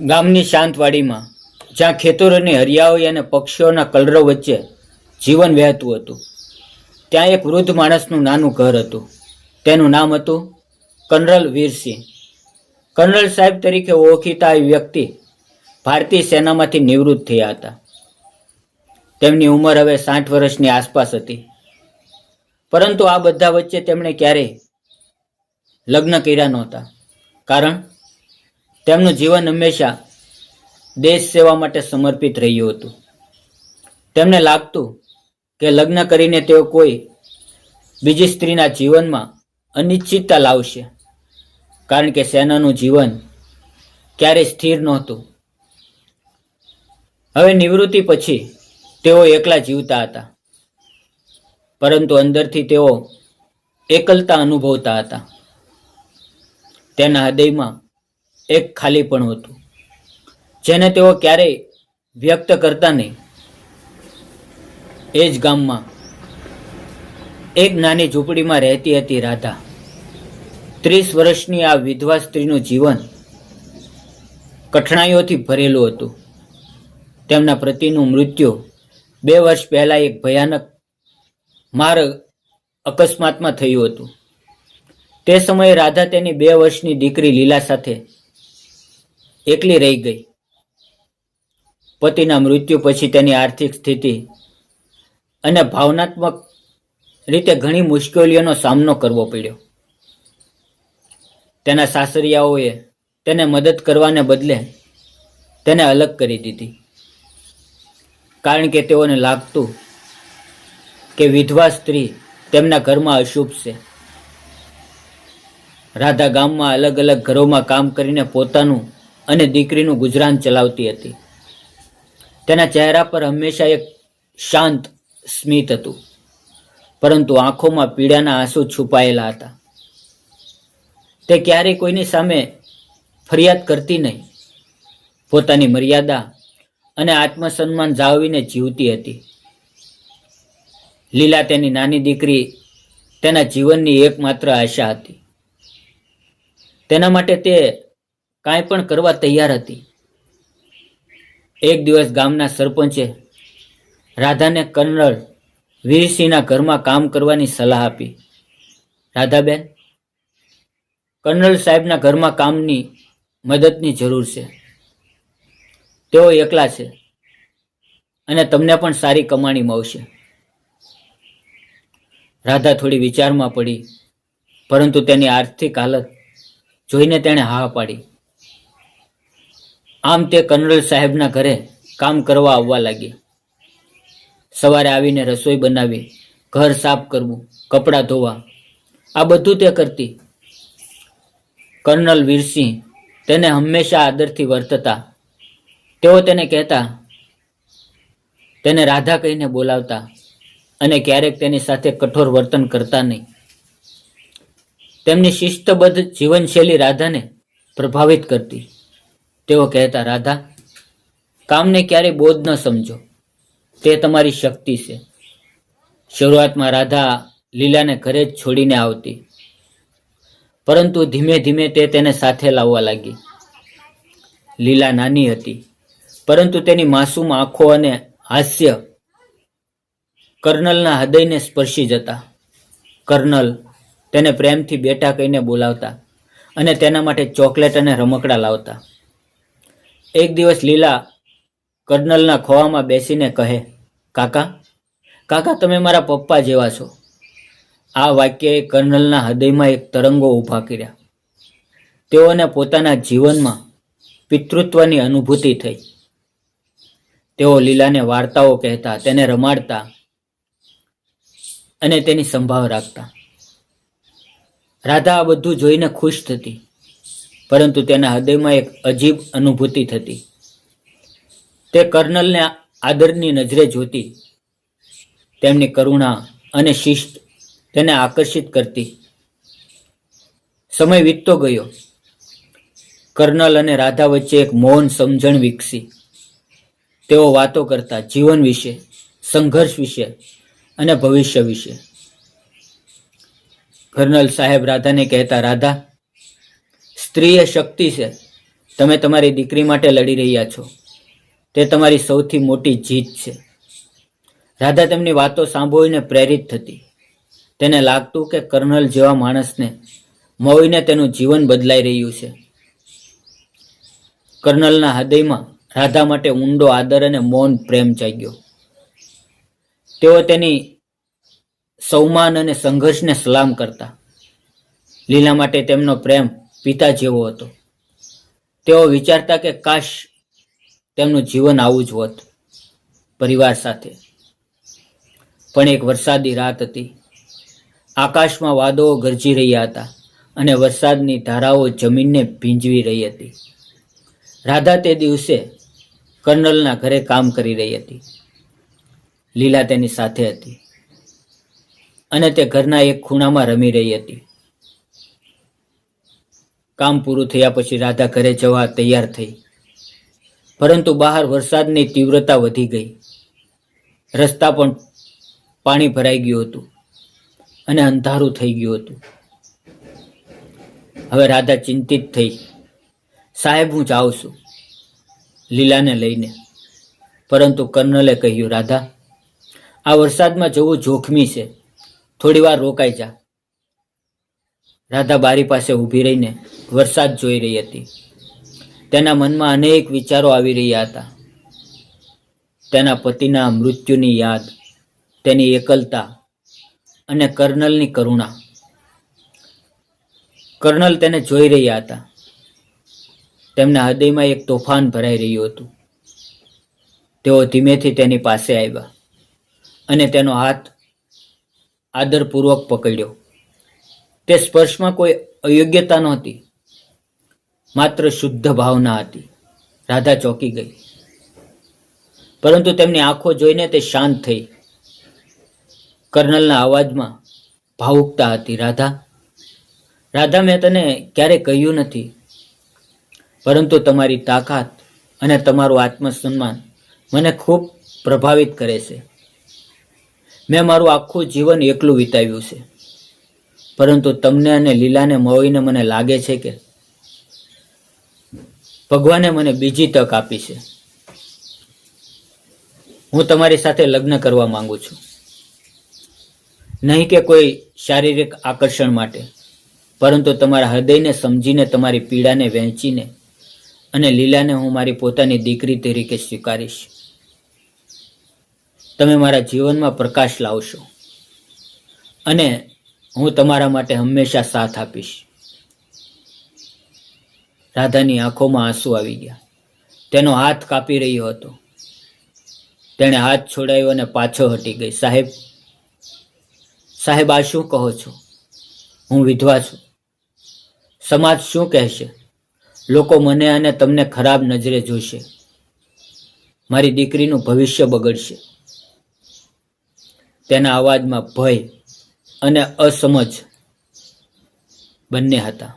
ગામની શાંત વાડીમાં, જ્યાં ખેતરોની હરિયાળી અને પક્ષીઓના કલરવ વચ્ચે જીવન વહેતું હતું, ત્યાં એક વૃદ્ધ માણસનું નાનું ઘર હતું. તેનું નામ હતું કર્નલ વીરસિંહ. કર્નલ સાહેબ તરીકે ઓળખીતા એ વ્યક્તિ ભારતીય સેનામાંથી નિવૃત્ત થયા હતા. તેમની ઉંમર હવે 60 વર્ષની આસપાસ હતી. પરંતુ આ બધા વચ્ચે તેમણે ક્યારેય લગ્ન કર્યા નહોતા, કારણ તેમનું જીવન હંમેશા દેશ સેવા માટે સમર્પિત રહ્યું હતું. તેમને લાગતું કે લગ્ન કરીને તેઓ કોઈ બીજી સ્ત્રીના જીવનમાં અનિશ્ચિતતા લાવશે, કારણ કે સેનાનું જીવન ક્યારેય સ્થિર નહોતું. હવે નિવૃત્તિ પછી તેઓ એકલા જીવતા હતા, પરંતુ અંદરથી તેઓ એકલતા અનુભવતા હતા. તેના હૃદયમાં એક ખાલીપણું હતું, જેને તેઓ ક્યારેય વ્યક્ત કરતા નહીં. એ જ ગામમાં એક નાની ઝૂંપડીમાં રહેતી હતી રાધા. 30 વર્ષની આ વિધવા સ્ત્રીનું જીવન કઠણાઈઓથી ભરેલું હતું. તેમના પતિનું મૃત્યુ 2 વર્ષ પહેલા એક ભયાનક માર્ગ અકસ્માતમાં થયું હતું. તે સમયે રાધા તેની 2 વર્ષની દીકરી લીલા સાથે એકલી રહી ગઈ. પતિના મૃત્યુ પછી તેની આર્થિક સ્થિતિ અને ભાવનાત્મક રીતે ઘણી મુશ્કેલીઓનો સામનો કરવો પડ્યો. તેના સાસરિયાઓએ તેને મદદ કરવાને બદલે તેને અલગ કરી દીધી, કારણ કે તેઓને લાગતું કે વિધવા સ્ત્રી તેમના ઘરમાં અશુભ છે. રાધા ગામમાં અલગ અલગ ઘરોમાં કામ કરીને પોતાનું અને દીકરીનું ગુજરાન ચલાવતી હતી. તેના ચહેરા પર હંમેશા એક શાંત સ્મિત હતું, પરંતુ આંખોમાં પીડાના આંસુ છુપાયેલા હતા. તે ક્યારેય કોઈની સામે ફરિયાદ કરતી નહીં. પોતાની મર્યાદા અને આત્મસન્માન જાળવીને જીવતી હતી. લીલા, તેની નાની દીકરી, તેના જીવનની એકમાત્ર આશા હતી. તેના માટે તે કાંઈ પણ કરવા તૈયાર હતી. એક દિવસ ગામના સરપંચે રાધાને કર્નલ વીરસિંહના ઘરમાં કામ કરવાની સલાહ આપી. રાધાબેન, કર્નલ સાહેબના ઘરમાં કામની મદદની જરૂર છે. તેઓ એકલા છે અને તમને પણ સારી કમાણી મળશે. રાધા થોડી વિચારમાં પડી, પરંતુ તેની આર્થિક હાલત જોઈને તેણે હા પાડી. આમ તે કર્નલ સાહેબના ઘરે કામ કરવા આવવા લાગી. સવારે આવીને રસોઈ બનાવી, ઘર સાફ કરવું, કપડાં ધોવા, આ બધું તે કરતી. કર્નલ વીરસિંહ તેને હંમેશા આદરથી વર્તતા. તેઓ તેને કહેતા, તેને રાધા કહીને બોલાવતા અને ક્યારેક તેની સાથે કઠોર વર્તન કરતા નહીં. તેમની શિસ્તબદ્ધ જીવનશૈલી રાધાને પ્રભાવિત કરતી. તેઓ કહેતા, રાધા, કામને ક્યારેય બોજ ન સમજો, તે તમારી શક્તિ છે. શરૂઆતમાં રાધા લીલાને ઘરે જ છોડીને આવતી, પરંતુ ધીમે ધીમે તે તેને સાથે લાવવા લાગી. લીલા નાની હતી, પરંતુ તેની માસૂમ આંખો અને હાસ્ય કર્નલના હૃદયને સ્પર્શી જતા. કર્નલ તેને પ્રેમથી બેટા કહીને બોલાવતા અને તેના માટે ચોકલેટ અને રમકડા લાવતા. એક દિવસ લીલા કર્નલના ખોળામાં બેસીને કહે, કાકા, કાકા, તમે મારા પપ્પા જેવા છો. આ વાક્યએ કર્નલના હૃદયમાં એક તરંગો ઊભા કર્યા. તેઓને પોતાના જીવનમાં પિતૃત્વની અનુભૂતિ થઈ. તેઓ લીલાને વાર્તાઓ કહેતા, તેને રમાડતા અને તેની સંભાળ રાખતા. રાધા આ બધું જોઈને ખુશ થતી, પરંતુ તેના હૃદયમાં એક અજીબ અનુભૂતિ થતી. તે કર્નલને આદરની નજરે જોતી. તેમની કરુણા અને શિસ્ત તેને આકર્ષિત કરતી. સમય વીતતો ગયો. કર્નલ અને રાધા વચ્ચે એક મૌન સમજણ વિકસી. તેઓ વાતો કરતા, જીવન વિશે, સંઘર્ષ વિશે અને ભવિષ્ય વિશે. કર્નલ સાહેબ રાધાને કહેતા, રાધા, સ્ત્રી એ શક્તિ છે, તમે તમારી દીકરી માટે લડી રહ્યા છો. તે તમારી સૌથી મોટી જીત છે. રાધા તેમની વાતો સાંભળીને પ્રેરિત થતી. તેને લાગતું કે કર્નલ જેવા માણસને મળીને તેનું જીવન બદલાઈ રહ્યું છે. કર્નલના હૃદયમાં રાધા માટે ઊંડો આદર અને મૌન પ્રેમ જાગ્યો. તેઓ તેની સૌમાન અને સંઘર્ષને સલામ કરતા. લીલા માટે તેમનો પ્રેમ પિતા જેવો હતો. તેઓ વિચારતા કે કાશ તેમનું જીવન આવું જ હોત, પરિવાર સાથે. પણ એક વરસાદી રાત હતી. આકાશમાં વાદળો ગરજી રહ્યા હતા અને વરસાદની ધારાઓ જમીનને ભીંજવી રહી હતી. રાધા તે દિવસે કર્નલના ઘરે કામ કરી રહી હતી. લીલા તેની સાથે હતી અને તે ઘરના એક ખૂણામાં રમી રહી હતી. કામ પૂરું થયા પછી રાધા ઘરે જવા તૈયાર થઈ, પરંતુ બહાર વરસાદની તીવ્રતા વધી ગઈ. રસ્તા પણ પાણી ભરાઈ ગયું હતું અને અંધારું થઈ ગયું હતું. હવે રાધા ચિંતિત થઈ. સાહેબ, હું જાઉં છું, લીલાને લઈને. પરંતુ કર્નલે કહ્યું, રાધા, આ વરસાદમાં જવું જોખમી છે. થોડી વાર રોકાઈ જા. રાધા બારી પાસે ઊભી રહીને વરસાદ જોઈ રહી હતી. તેના મનમાં અનેક વિચારો આવી રહ્યા હતા. તેના પતિના મૃત્યુની યાદ, તેની એકલતા અને કર્નલની કરુણા. કર્નલ તેને જોઈ રહ્યા હતા. તેમના હૃદયમાં એક તોફાન ભરાઈ રહ્યું હતું. તેઓ ધીમેથી તેની પાસે આવ્યા અને તેનો હાથ આદરપૂર્વક પકડ્યો. તે સ્પર્શમાં કોઈ અયોગ્યતા નહોતી, માત્ર શુદ્ધ ભાવના હતી. રાધા ચોંકી ગઈ, પરંતુ તેમની આંખો જોઈને તે શાંત થઈ. કર્નલના અવાજમાં ભાવુકતા હતી. રાધા, રાધા, મેં તને ક્યારેય કહ્યું નથી, પરંતુ તમારી તાકાત અને તમારું આત્મસન્માન મને ખૂબ પ્રભાવિત કરે છે. મેં મારું આખું જીવન એકલું વિતાવ્યું છે, પરંતુ તમને અને લીલાને મળીને મને લાગે છે કે ભગવાને મને બીજી તક આપી છે. હું તમારી સાથે લગ્ન કરવા માંગુ છું, નહીં કે કોઈ શારીરિક આકર્ષણ માટે, પરંતુ તમારા હૃદયને સમજીને, તમારી પીડાને વહેંચીને, અને લીલાને હું મારી પોતાની દીકરી તરીકે સ્વીકારીશ. તમે મારા જીવનમાં પ્રકાશ લાવશો અને હું તમારા માટે હંમેશા સાથ આપીશ. રાધાની આંખોમાં આંસુ આવી ગયા. તેનો હાથ કાપી રહ્યો હતો. તેણે હાથ છોડાયો અને પાછો હટી ગઈ. સાહેબ, સાહેબ, આ શું કહો છો? હું વિધવા છું. સમાજ શું કહેશે? લોકો મને અને તમને ખરાબ નજરે જોશે. મારી દીકરીનું ભવિષ્ય બગડશે. તેના અવાજમાં ભય અને અસમજ બંને હતા.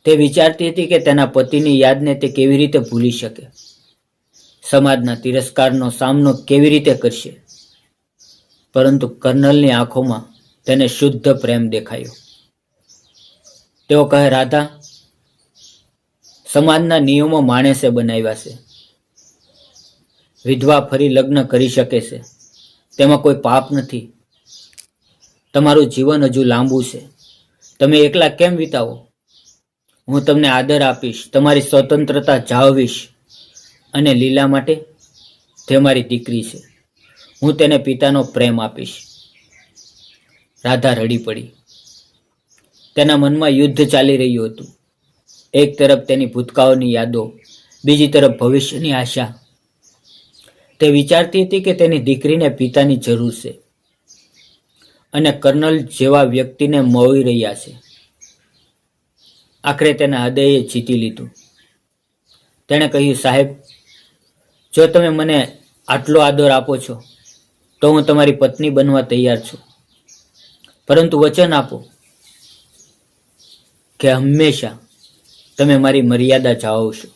તે વિચારતી હતી કે તેના પતિની યાદને તે કેવી રીતે ભૂલી શકે, સમાજના તિરસ્કારનો સામનો કેવી રીતે કરશે. પરંતુ કર્નલની આંખોમાં તેને શુદ્ધ પ્રેમ દેખાયો. તેઓ કહે, રાધા, સમાજના નિયમો માણસે બનાવ્યા છે. વિધવા ફરી લગ્ન કરી શકે છે, તેમાં કોઈ પાપ નથી. તમારું જીવન હજુ લાંબુ છે. તમે એકલા કેમ વિતાવો? હું તમને આદર આપીશ, તમારી સ્વતંત્રતા જાળવીશ, અને લીલા માટે, તે મારી દીકરી છે, હું તેને પિતાનો પ્રેમ આપીશ. રાધા રડી પડી. તેના મનમાં યુદ્ધ ચાલી રહ્યું હતું. એક તરફ તેની ભૂતકાળની યાદો, બીજી તરફ ભવિષ્યની આશા. તે વિચારતી હતી કે તેની દીકરીને પિતાની જરૂર છે અને કર્નલ જેવા વ્યક્તિને મળી રહ્યા છે. આખરે તેના હૃદયે જીતી લીધું. તેણે કહ્યું, સાહેબ, જો તમે મને આટલો આદર આપો છો તો હું તમારી પત્ની બનવા તૈયાર છું, પરંતુ વચન આપો કે હંમેશા તમે મારી મર્યાદા જાળવશો.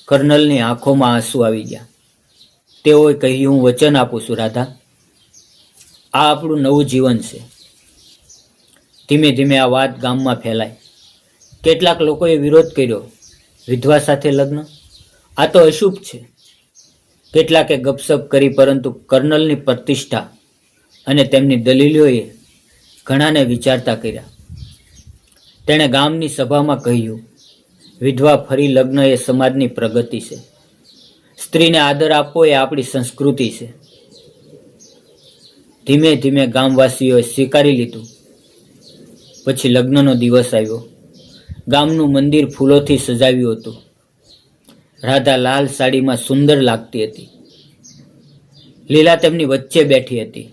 કર્નલની આંખોમાં આંસુ આવી ગયા. તેઓએ કહ્યું, હું વચન આપું છું રાધા, આ આપણું નવું જીવન છે. ધીમે ધીમે આ વાત ગામમાં ફેલાઈ. કેટલાક લોકોએ વિરોધ કર્યો, વિધવા સાથે લગ્ન? આ તો અશુભ છે. કેટલાકે ગપસપ કરી, પરંતુ કર્નલની પ્રતિષ્ઠા અને તેમની દલીલોએ ઘણાને વિચારતા કર્યા. તેણે ગામની સભામાં કહ્યું, વિધવા ફરી લગ્ન એ સમાજની પ્રગતિ છે. સ્ત્રીને આદર આપવો એ આપણી સંસ્કૃતિ છે. ધીમે ધીમે ગામવાસીઓએ સ્વીકારી લીધું. પછી લગ્નનો દિવસ આવ્યો. ગામનું મંદિર ફૂલોથી સજાવ્યું હતું. રાધા લાલ સાડીમાં સુંદર લાગતી હતી. લીલા તેમની વચ્ચે બેઠી હતી.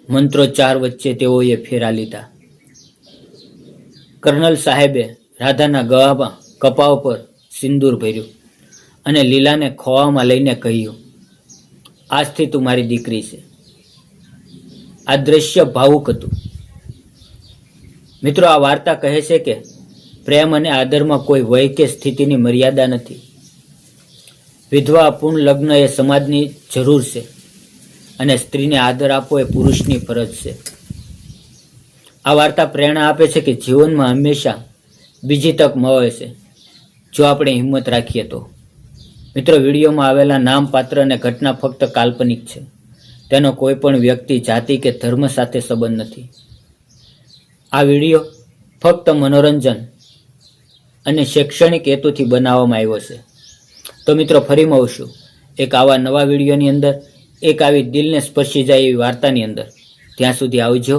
મંત્રોચ્ચાર વચ્ચે તેઓએ ફેરા લીધા. કર્નલ સાહેબે રાધાના ગળામાં કપાળ પર સિંદૂર ભર્યું અને લીલાને ખોળામાં લઈને કહ્યું, આજથી તું મારી દીકરી છે. આ દ્રશ્ય ભાવુક હતું. મિત્રો, આ વાર્તા કહે છે કે પ્રેમ અને આદરમાં કોઈ વય કે સ્થિતિની મર્યાદા નથી. વિધવા પૂર્ણ લગ્ન એ સમાજની જરૂર છે અને સ્ત્રીને આદર આપવો એ પુરુષની ફરજ છે. આ વાર્તા પ્રેરણા આપે છે કે જીવનમાં હંમેશા બીજી તક મળે છે, જો આપણે હિંમત રાખીએ તો. મિત્રો, વિડીયોમાં આવેલા નામ, પાત્ર અને ઘટના ફક્ત કાલ્પનિક છે. તેનો કોઈ પણ વ્યક્તિ, જાતિ કે ધર્મ સાથે સંબંધ નથી. આ વિડીયો ફક્ત મનોરંજન અને શૈક્ષણિક હેતુથી બનાવવામાં આવ્યો છે. તો મિત્રો, ફરી મળશું એક આવા નવા વિડીયોની અંદર, એક આવી દિલને સ્પર્શી જાય એવી વાર્તાની અંદર. ત્યાં સુધી આવજો.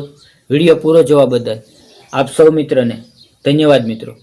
વિડીયો પૂરો જોવા બદલ આપ સૌ મિત્રને ધન્યવાદ મિત્રો.